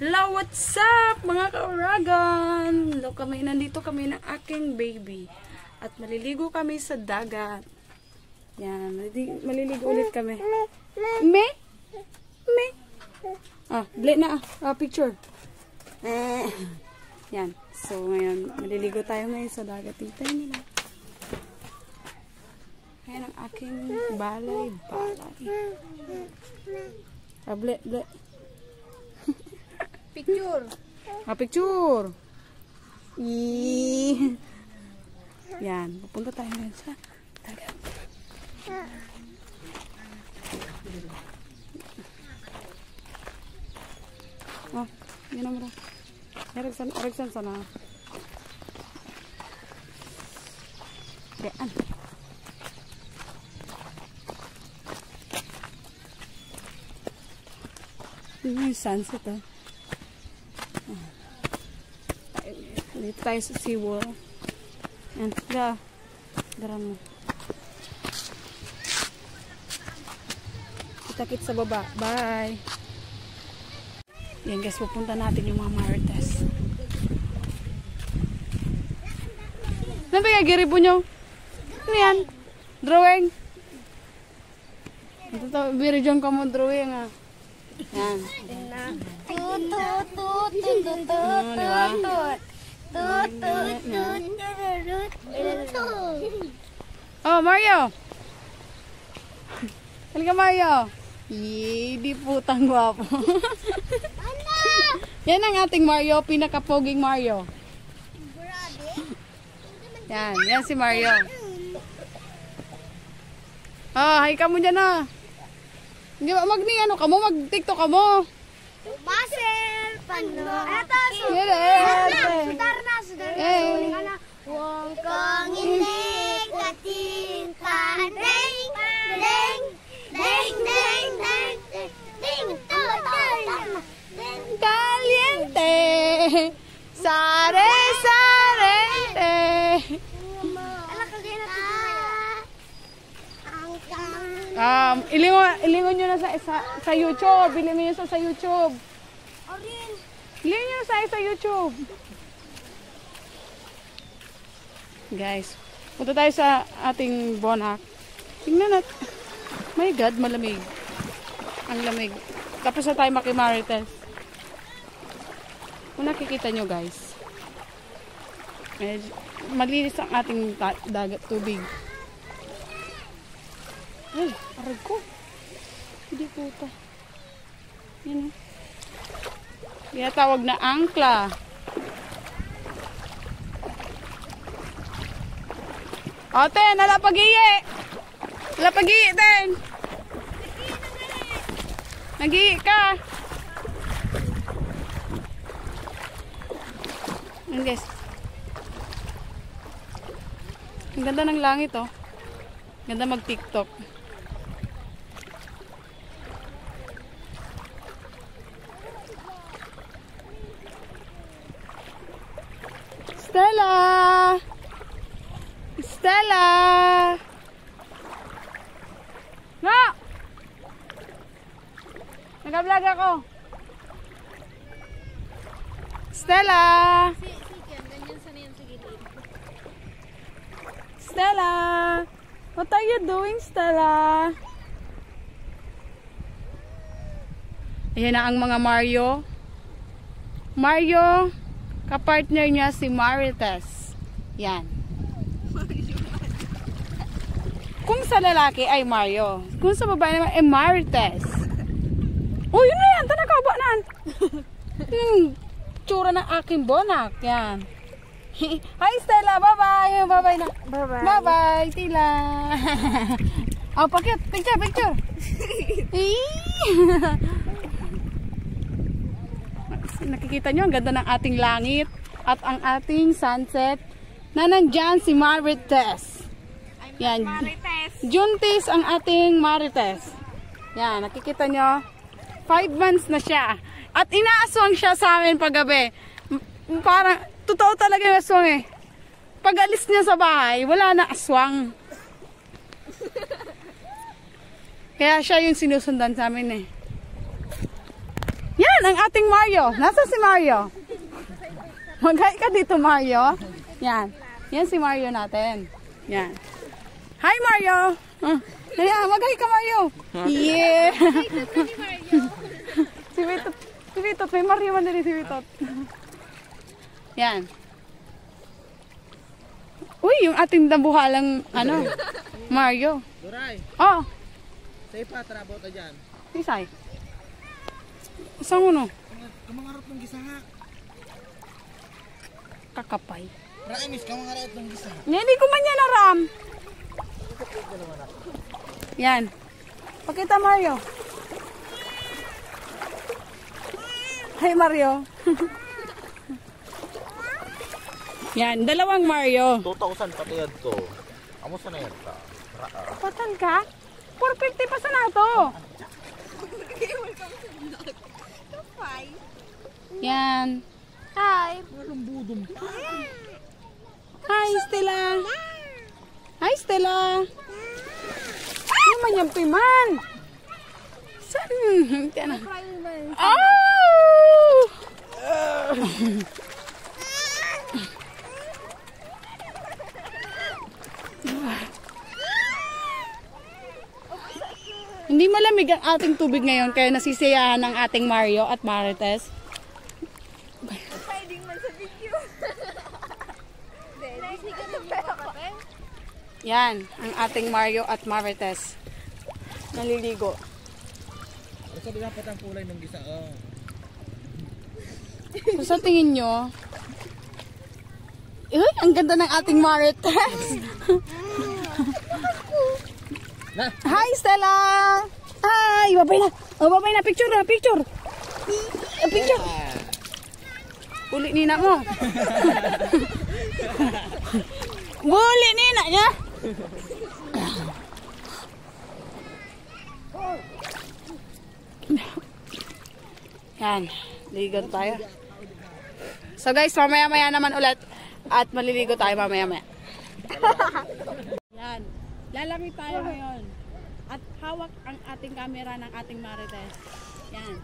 Hello, what's up mga ka-Uragon? Hello, nandito kami ng aking baby. At maliligo kami sa dagat. Yan, maliligo ulit kami. Me? Blit na picture. Yan, so ngayon, maliligo tayo ngayon sa dagat. Tingnan nila. Ayan ang aking balay. Blit. Picture. Picture. Yan, pupunta tayo ngayon sa dagat. Yan ang mara. Aragsan sana. Daan. Yun yung sunset, Dito tayo sa seawall. Yan, daran mo. Kita-kit sa baba. Bye! Yan guys, pupunta natin yung mga marites. Ano ba yung giribo nyo? Ano yan? Drawing? Ito to, biridyon ka mo drawing Yan. Oh, Mario! Halika, Mario! Di putang gwapo. Yan ang ating Mario, pinakapoging Mario. Yan si Mario. Hi ka mo dyan Hindi ba mag-TikTok ka mo? Basel, pano. Eto, sudar na. Huwag kang hindi katinta. Caliente. Sarente. Ilingon nyo na sa YouTube. Bilhin nyo sa YouTube. Ilingon nyo sa YouTube. Guys, punta tayo sa ating bonak. Tingnan natin. My God, malamig. Ang lamig. Tapos na tayo makimarites. Kung nakikita nyo guys, malinis ang ating dagat tubig. Ay, arag ko. Hindi puta. Yan Kaya tawag na angkla. Ate, nalapag-iye. Nalapag-iye, ten. Nag-iye ka. Yan guys. Ang ganda ng langit Ganda mag-TikTok. Stella! No! Nag-vlog ako. Stella! Stella! What are you doing, Stella? Ayan na ang mga Mario. Mario, kapartner niya si Marites. Yan. Kung sa lalaki ay Mario. Kung sa babae naman ay Marites. Oh, yun na yan. Tanakaw nan. Yung tsura ng aking bonak. Yan. Hi, Stella. Bye-bye. Bye-bye na. Bye-bye. Bye-bye, Tila. Pakit. Picture. Nakikita nyo, ang ganda ng ating langit at ang ating sunset na nandyan si Marites. Yan. Juntis ang ating Marites. Yan, nakikita nyo. 5 months na siya. At inaaswang siya sa amin paggabi. Parang, totoo talaga yung aswang Pag alis niya sa bahay, wala na aswang. Kaya siya yung sinusundan sa amin Yan! Yan, ang ating Mario. Nasa si Mario? Mag-hi ka dito, Mario. Yan. Yan si Mario natin. Yan. Hi, Mario. Yan, mag-hi ka, Mario. Yeah. Si Vitot. May Mario man din si Vitot. Yan. Uy, yung ating nabuhalang, Mario. Duray, Oh, say pa, trabaho ta dyan. isay. Isang uno. Kamangarap ng gisaha. Kakapay. Raimis, kamangarap ng gisaha. Hindi ko man yan naram. Yan. Pakita Mario. Hi Mario. Yan, dalawang Mario. 2,000 patuyad to. Amo sa na yan ta? Patan ka? 450 pa sa nato. Yan. Hi. Hi, Stella. Hi, Stella. Ano man yung piman? Saan? Tiyan na. Oh! Hindi malamig ang ating tubig ngayon kaya nasisiyahan ng ating Mario at Marites. Exciting man sa video. Yan, ang ating Mario at Marites. Naliligo. Sabi dapat ang kulay ng gisaha. Kung sa tingin nyo, ang ganda ng ating Marites. Hi, Stella! Hi! Babay na! Oh, babay na! Picture na! Picture! Picture! Uli nina mo! Uli nina niya! Yan. Ligo tayo. So guys, mamaya-maya naman ulit. At maliligo tayo mamaya-maya. Yan. Lalamig tayo ngayon. At hawak ang ating camera ng ating Marites. Yan.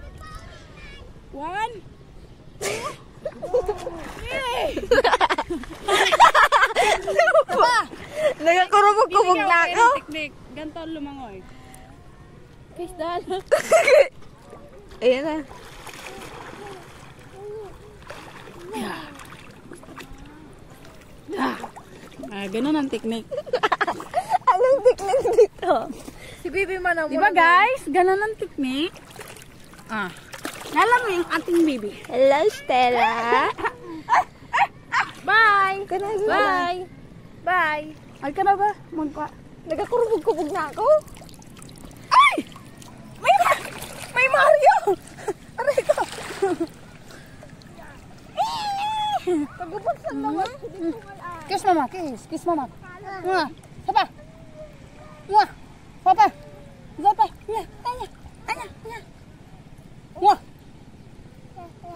1, 2, 3! Nagakurubog-kubog na ako. Teknik. Ganto lumangoy. Kiss dal. Ayan na. Ganun ang teknik. Anong teknik dito? Si Bibi man ang Diba guys? Ganun ang teknik. Lalamig ang ating baby. Hello, Stella. Bye. Bye. Bye. Ay ka na ba? Magpa. Nagakurubog-kubog na ako. Ay! May Mario! Aray ko! Pagubagsan naman. Kiss mama, kiss. Kiss mama. Mua. Papa. Mua. Papa. Papa. Nya. Anya. Anya. Nya. Mua.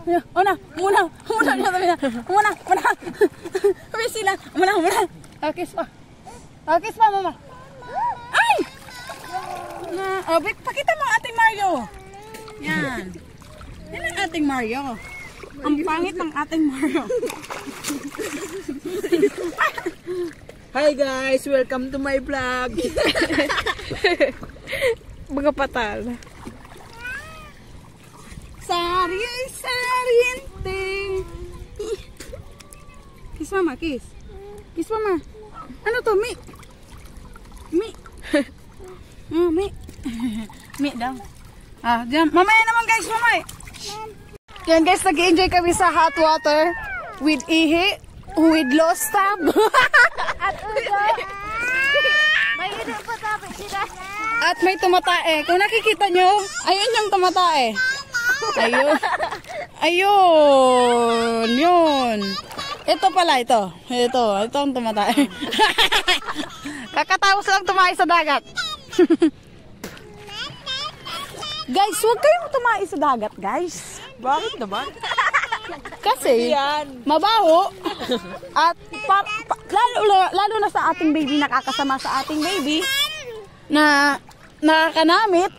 Ya, muna. Bisi lang. Muna. Kiss pa. Kiss pa mama. Ay! Pakita mo ang ating Mario. Yan. Yan ang ating Mario. Ang pangit ng ating Mario. Hi guys, welcome to my vlog. Baga patal. Sariente. Kiss mama, kiss. Kiss mama. Ano to, Mi? Mi. Mi. Mi daw. Diyan. Mamaya naman guys, mamaya. Yan guys, nag-enjoy kami sa hot water with ihi, with low stab. At ulo. May ino pa tabi sila. At may tumatae. Kung nakikita nyo, ayun yung tumatae. Ayun. Yun. Ito pala, ito. Ito ang tumatae. Kakatapos lang tumae sa dagat. Guys, huwag kayong tumae sa dagat, guys. Bakit naman? Kasi, mabaho. At lalo na sa ating baby, nakakasama sa ating baby, na nakakanamit.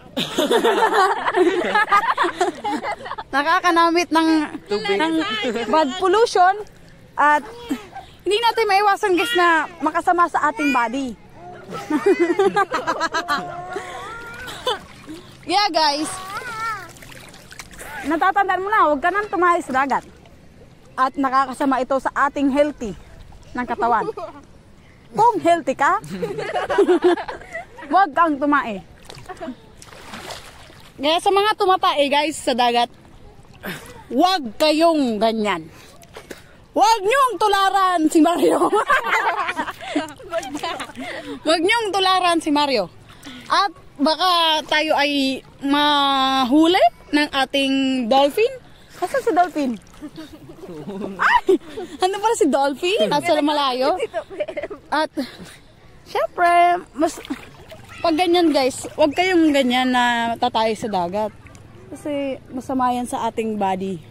nakakanamit ng bad pollution at hindi natin maiwasan guys na makasama sa ating body. Yeah guys, natatandaan mo na, huwag ka nang tumahay sa dagat. At nakakasama ito sa ating healthy ng katawan. Kung healthy ka, huwag kang tumae. Kaya sa mga tumatae guys sa dagat, huwag kayong ganyan. Huwag niyong tularan si Mario. Huwag niyong tularan si Mario. At baka tayo ay mahuli ng ating dolphin. Kasi si dolphin? Ay! Ano pala si dolphin? Nasa malayo. At syempre, pag ganyan guys, huwag kayong ganyan na tatay sa dagat. Kasi masama yan sa ating body.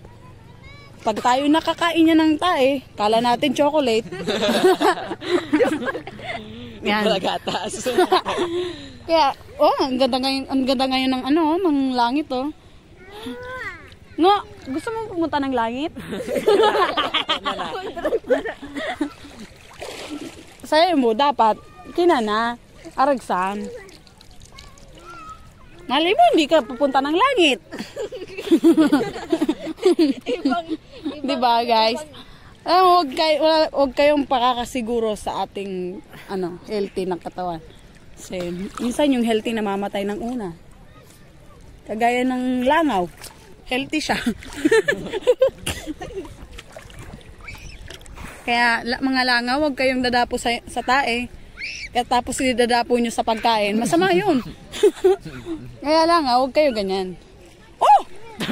Pag tayo nakakain niya ng tae, kala natin chocolate. Yan. Malagatas. Kaya, ang ganda ngayon ng ng langit No, gusto mo pumunta ng langit? Sa'yo mo, dapat, kinana, aragsan. Malay mo, hindi ka pupunta ng langit. Diba, guys? Huwag kayong pakakasiguro sa ating healthy ng katawan. Kasi minsan yung healthy namamatay ng una. Kagaya ng langaw. Healthy siya. Kaya mga langaw, huwag kayong dadapo sa tae. Kaya tapos dadapo nyo sa pagkain. Masama yun. Kaya langaw, huwag kayo ganyan. Oh!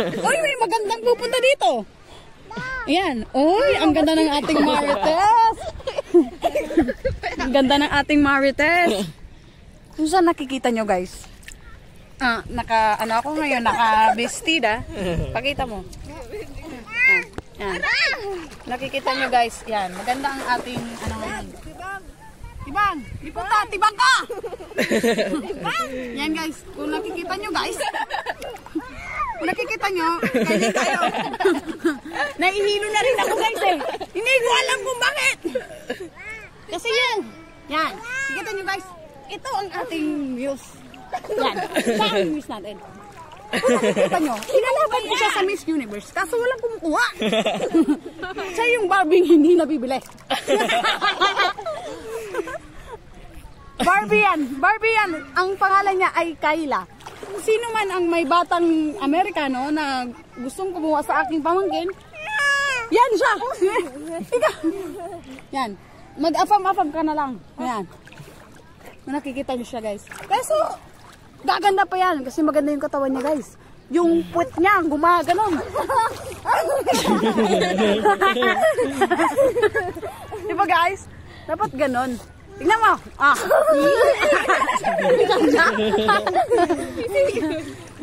Uy, may magandang pupunta dito. Ayan. Uy, ang ganda ng ating Marites. Ang ganda ng ating Marites. Kung saan nakikita nyo guys? Ako ngayon, naka-bestida. Pakita mo. Yan. Nakikita nyo guys, yan. Maganda ang ating, ngayon. Tibang! Tibang ka! Yan guys, kung nakikita nyo guys. Kung nakikita nyo, kaya tayo. Naihilo na rin ako guys eh. Hindi ko alam kung bakit. Kasi yan. Yan. Nakikita nyo guys. Ito ang ating views. Yan. Saan ang views natin? Kung nakikita nyo, kinalaban ko siya sa Miss Universe. Kaso walang kumukuha. Siya yung Barbie hindi nabibili. Barbie yan. Ang pangalan niya ay Kayla. Sino man ang may batang Amerikano na gustong kumuha sa aking pamangkin, yan siya. Yan. Mag-afam-afam ka na lang. Yan. Nakikita niyo siya guys. Kaso, gaganda pa yan kasi maganda yung katawan niya guys. Yung puwet niya, gumaganon. Diba guys? Dapat ganon. Tingnan mo.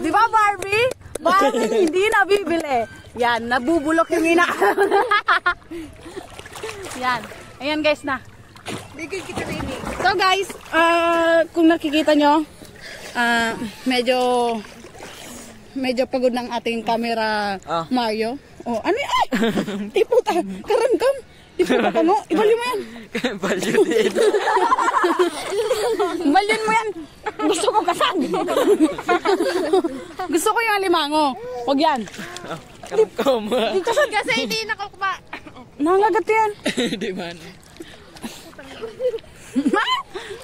Diba Barbie? Barbie hindi nabibili. Yan, nabubulok yung ina. Yan. Ayan guys na. So guys, kung nakikita nyo, medyo pagod ng ating camera Mario. Oh, ano yan? Ay! Iputa! Karamkam! Iputa ka mo! Ibalyon mo yan! Ibalyon mo yan! Gusto ko kasag! Gusto ko yung alimango. Huwag yan. Karamkam. Kasag kasi hindi nakukuha. Nangagat yan. Di man.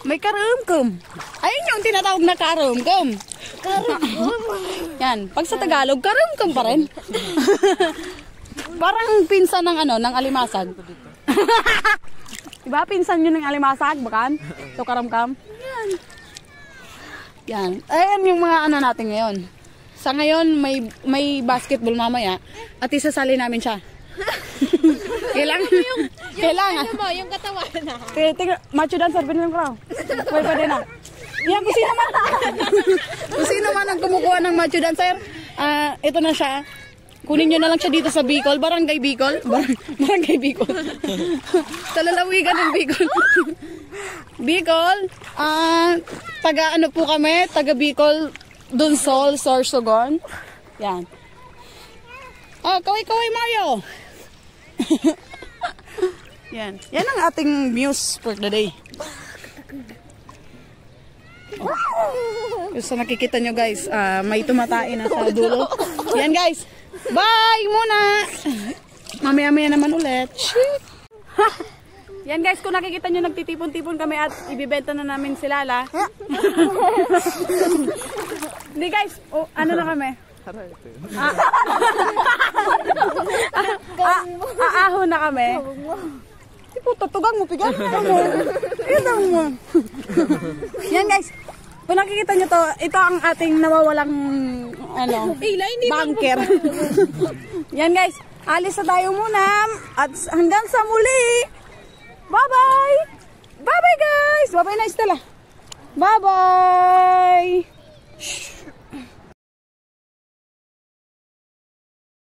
May karumkum. Ayun yung tinatawag na karumkum. Yan. Pag sa Tagalog, karumkum pa rin. Parang pinsan ng ng alimasag. Diba? Pinsan yun ng alimasag, bakan? So, karamkam. Yan. Yan. Ayan yung mga natin ngayon. Sa ngayon, may basketball mamaya at isasali namin siya. Kailangan. Ano mo, yung katawan na. Tingnan, macho dancer, binilin ko raw. Pwede na. Yan, kung sino man ang kumukuha ng macho dancer, ito na siya. Kunin nyo na lang siya dito sa Bicol, Barangay Bicol. Barangay Bicol. Sa lalawigan ng Bicol. Bicol, taga po kami, taga Bicol, Dunsol, Sorsogon. Yan. Oh, kaway-kaway Mario. Yan. Yan ang ating muse for the day. So nakikita nyo guys, may tumatain na sa dulo. Yan guys. Bye muna. Mamaya-maya naman ulit. Yan guys, kung nakikita nyo nagtitipon-tipon kami at ibibenta na namin si Lala. Hindi guys, ano na kami? Aahon na kami. Tutugang mo, pigan mo. Yan guys, kung nakikita nyo to, ito ang ating nawawalang bunker. Yan guys, alis na tayo muna at hanggang sa muli. Bye-bye! Bye-bye guys! Bye-bye na Estela! Bye-bye!